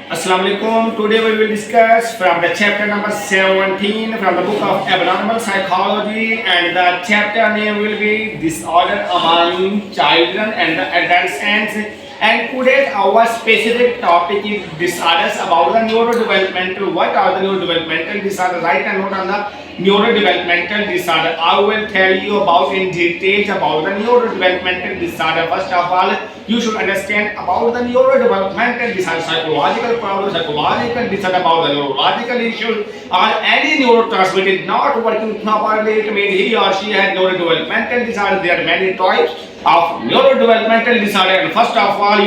Assalamu alaikum. Today we will discuss from the chapter number 17 from the book of Abnormal Psychology, and the chapter name will be Disorder Among Children and the Adolescents. And today our specific topic is disorders about the neurodevelopmental. What are the neurodevelopmental disorders? Write a note on the neurodevelopmental disorder. I will tell you about in details about the neurodevelopmental disorder. First of all, you should understand about the neurodevelopmental disorder, psychological problems, psychological disorder, about the neurological issues, or any neurotransmitter not working properly. It means he or she has neurodevelopmental disorder. There are many types of neurodevelopmental disorder. And first of all,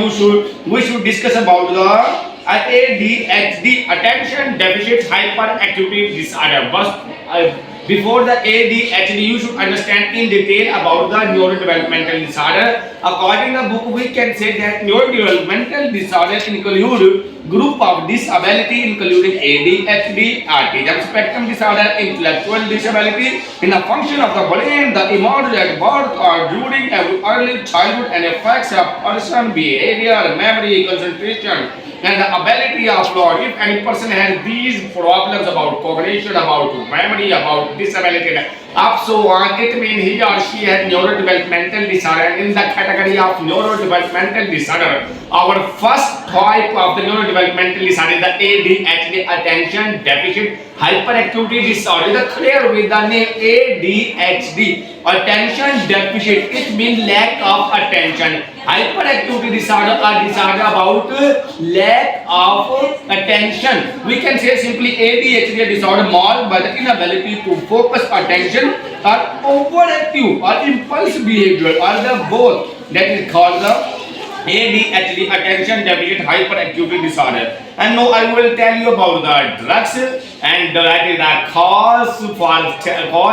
we should discuss about the ADHD, attention deficit hyperactivity disorder. But before the ADHD, you should understand in detail about the neurodevelopmental disorder. According to the book, we can say that neurodevelopmental disorder include group of disability including ADHD, autism spectrum disorder, intellectual disability in the function of the brain, the emerge at birth or during early childhood and affects a person's behavior, memory, concentration, and the ability of learn. If any person has these problems about cognition, about memory, about disability, up so on, it means he or she has neurodevelopmental disorder. And in the category of neurodevelopmental disorder, our first type of the neurodevelopmental disorder is the ADHD, attention deficit hyperactivity disorder. The clear with the name ADHD, attention deficit, it means lack of attention. Hyperactivity disorder, a disorder about lack of attention. We can say simply ADHD, a disorder marked by the inability to focus attention or overactive or impulse behavior or the both. That is called the ADHD, attention deficit hyperactivity disorder. And now I will tell you about the drugs, and that is the cause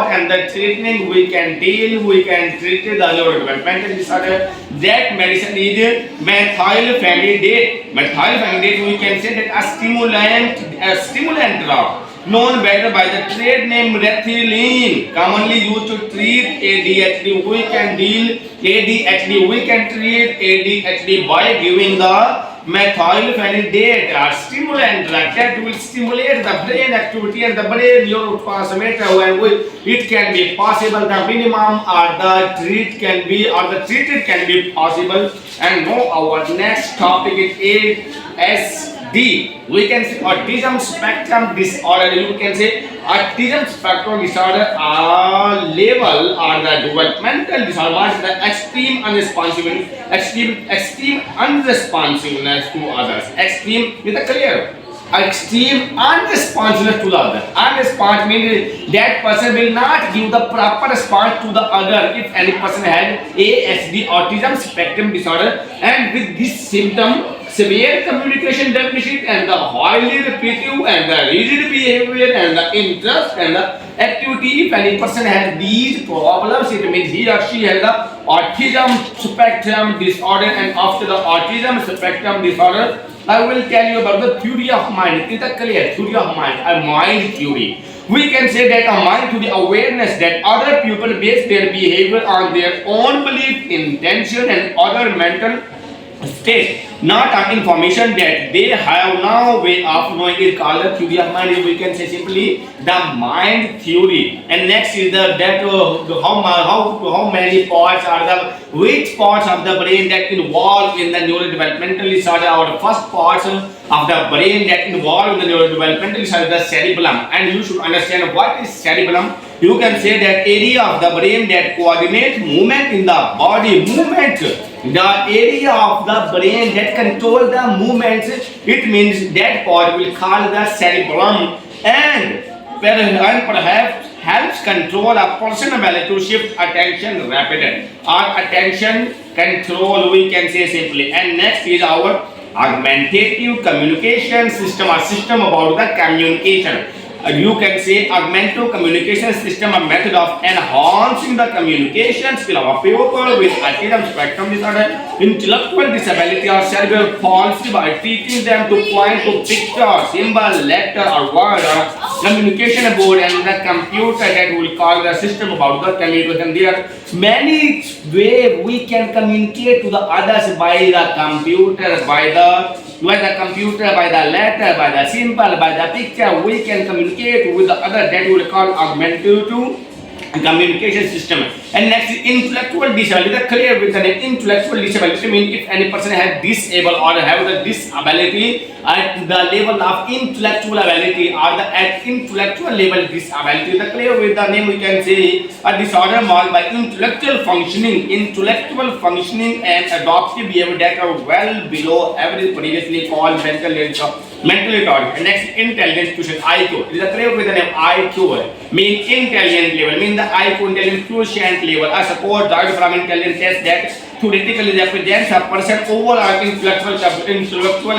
and the treatment we can treat the neurodevelopmental disorder. That medicine is methylphenidate. Methylphenidate, we can say that a stimulant drug known better by the trade name Rethylene, commonly used to treat ADHD. We can treat ADHD by giving the methylphenidate, a stimulant drug that will stimulate the brain activity and the brain neurotransmitter. When it can be possible, the minimum or the treated can be possible. And now our next topic is ASD. We can say autism spectrum disorder. You can say autism spectrum disorder level or the developmental disorder is the extreme unresponsiveness to others. Extreme with a clear. Extreme unresponsiveness to the other. Unresponsive means that person will not give the proper response to the other. If any person has ASD, autism spectrum disorder, and with this symptom, severe communication deficit and the highly repetitive and the rigid behavior and the interest and the activity, if any person has these problems, it means he or she has the autism spectrum disorder. And after the autism spectrum disorder, I will tell you about the theory of mind. It is a clear theory of mind, a mind theory. We can say that a mind to the awareness that other people base their behavior on their own belief, intention, and other mental state, not on information that they have no way of knowing, is called the theory of mind. We can say simply the mind theory. And next is how many parts are which parts of the brain that involved in the neurodevelopmental disorder. Our first parts of the brain that involved in the neurodevelopmental disorder is the cerebellum. And you should understand what is cerebellum. You can say that area of the brain that coordinates movement in the body. The area of the brain that controls the movements, it means that part will call the cerebellum, and perhaps helps control a person's ability to shift attention rapidly, or attention control, we can say simply. And next is our augmentative communication system, a system about the communication. You can say augmentative communication system, a method of enhancing the communication skill of a people with autism spectrum disorder, intellectual disability, or cerebral palsy by teaching them to point to picture, symbol, letter, or word, or communication board and the computer that will call the system about the communication. There are many ways we can communicate to the others by the computer, by the by the computer, by the letter, by the symbol, by the picture, we can communicate with the other. That we will call augmentative communication system. And next is intellectual disability. The clear with the name intellectual disability means if any person has disabled or have the disability at the level of intellectual ability or the at intellectual level disability. The clear with the name we can say a disorder marked by intellectual functioning and adaptive behavior that are well below average, previously called mental retardation. Next, intelligence quotient IQ. It is a clear with the name IQ mean intelligent level, mean the IQ intelligence quotient level. A support derived from intelligence test that theoretically represents a person's overall intellectual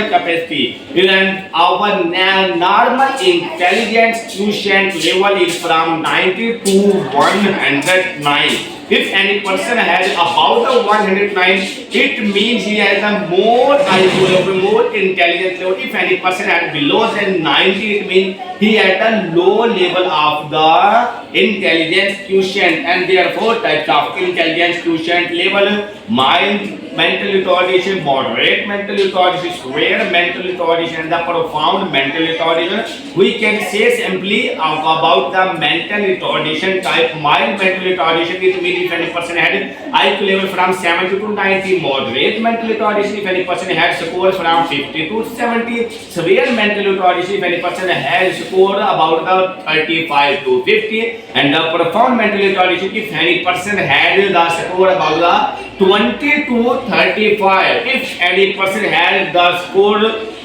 capacity. And our normal intelligence quotient level is from 90 to 109. If any person has about the 109, it means he has a more IQ level, more intelligence level. If any person has below than 90, it means he has a low level of the intelligence quotient. And there are four types of intelligence quotient level: mild mental retardation, moderate mental retardation, severe mental retardation, and the profound mental retardation. We can say simply about the mental retardation type. Mild mental retardation, it means if any person had IQ level from 70 to 90. Moderate mental retardation, if any person had score from 50 to 70. Severe mental retardation, if any person has score about the 35 to 50. And the profound mental retardation, if any person had the score about the 20 to 35. If any person has the score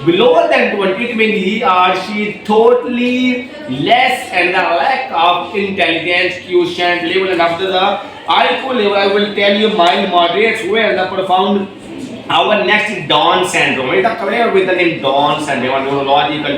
below than 20, it means he or she totally less and the lack of intelligence quotient level. And after the IQ level, I will tell you mild, moderate, where the profound. Our next is Down syndrome. It is clear with the name Down syndrome, a neurological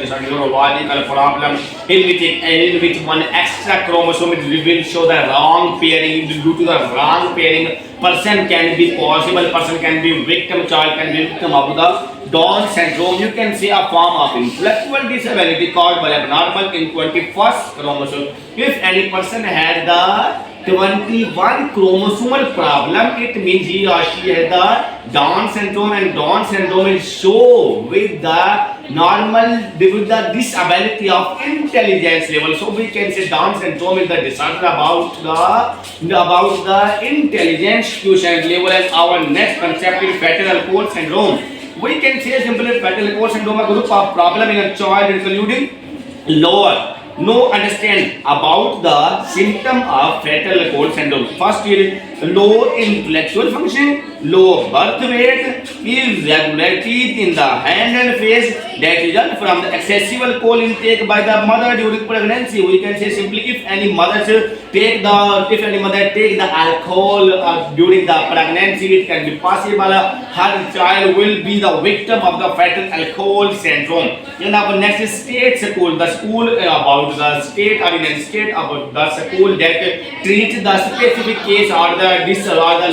problem in which one extra chromosome will show the wrong pairing. Due to the wrong pairing, person can be possible, person can be victim, child can be victim of the Down syndrome. You can see a form of intellectual disability caused by abnormal in 21st chromosome. If any person has the 21 chromosomal problem, it means he or she has the Down syndrome, and Down syndrome is show with the disability of intelligence level. So we can say Down syndrome is the disorder about the intelligence quotient level. And our next concept is fatal alcohol syndrome. We can say simply fatal alcohol syndrome, a group of problem in a child including lower. No understand about the symptom of fatal alcohol syndrome. First is low intellectual function, low birth weight, irregularities in the hand and face that result from the excessive alcohol intake by the mother during pregnancy. We can say simply if any mother take the alcohol during the pregnancy, it can be possible her child will be the victim of the fatal alcohol syndrome. And our next state school, the school about the state or in a state about the school that treats the specific case or the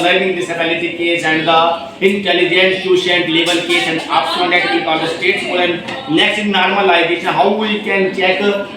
learning disability case and the intelligence quotient level case, and option that we call the state school. And next is normalization. How we can check the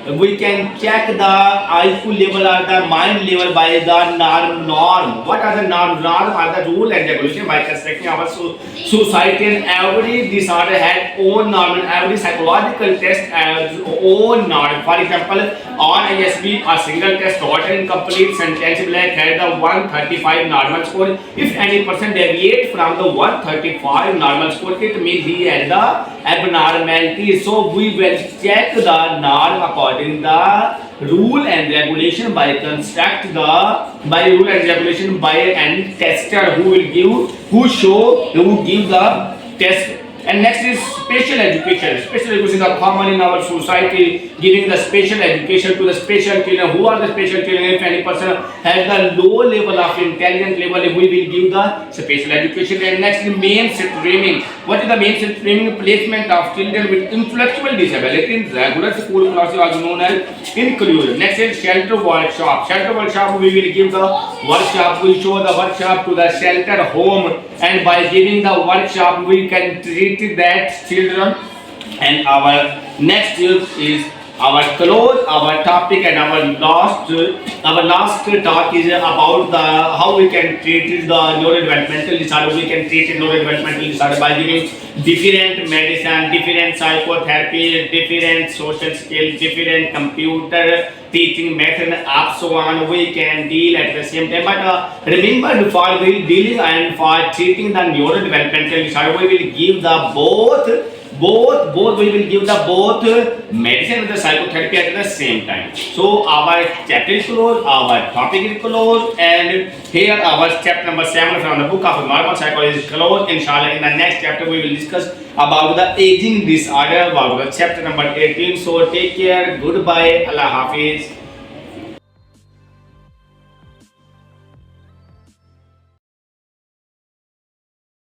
IQ level or the mind level by the norm. What are the norm are the rule and regulation by constructing our society, and every disorder has own norm and every psychological test has own norm. For example, on ISB, a single test daughter incomplete sentence black had the 135 normal score. If any person deviates from the 135 normal score, it means he had the abnormality. So we will check the norm according the rule and regulation by construct the by rule and regulation by any tester who give the test. And next is special education. Special education is common in our society, giving the special education to the special children. Who are the special children? If any person has the low level of intelligence level, we will give the special education. And next is mainstreaming. What is the mainstreaming? Placement of children with intellectual disability in regular school classes, also known as inclusion. Next is shelter workshop. Shelter workshop, we will give the workshop. We show the workshop to the shelter home, and by giving the workshop, we can treat that children. And our next use is our topic and our last talk is about the how we can treat the neurodevelopmental disorder. We can treat neurodevelopmental disorder by giving different medicine, different psychotherapy, different social skills, different computer teaching method, and so on. We can deal at the same time. But remember, for dealing and for treating the neurodevelopmental disorder, we will give the both we will give the both medicine and the psychotherapy at the same time. So our chapter is closed, our topic is closed, and here our chapter number 7 from the book of normal psychology is closed. Inshallah, in the next chapter we will discuss about the aging disorder, about the chapter number 18. So take care, goodbye, Allah Hafiz.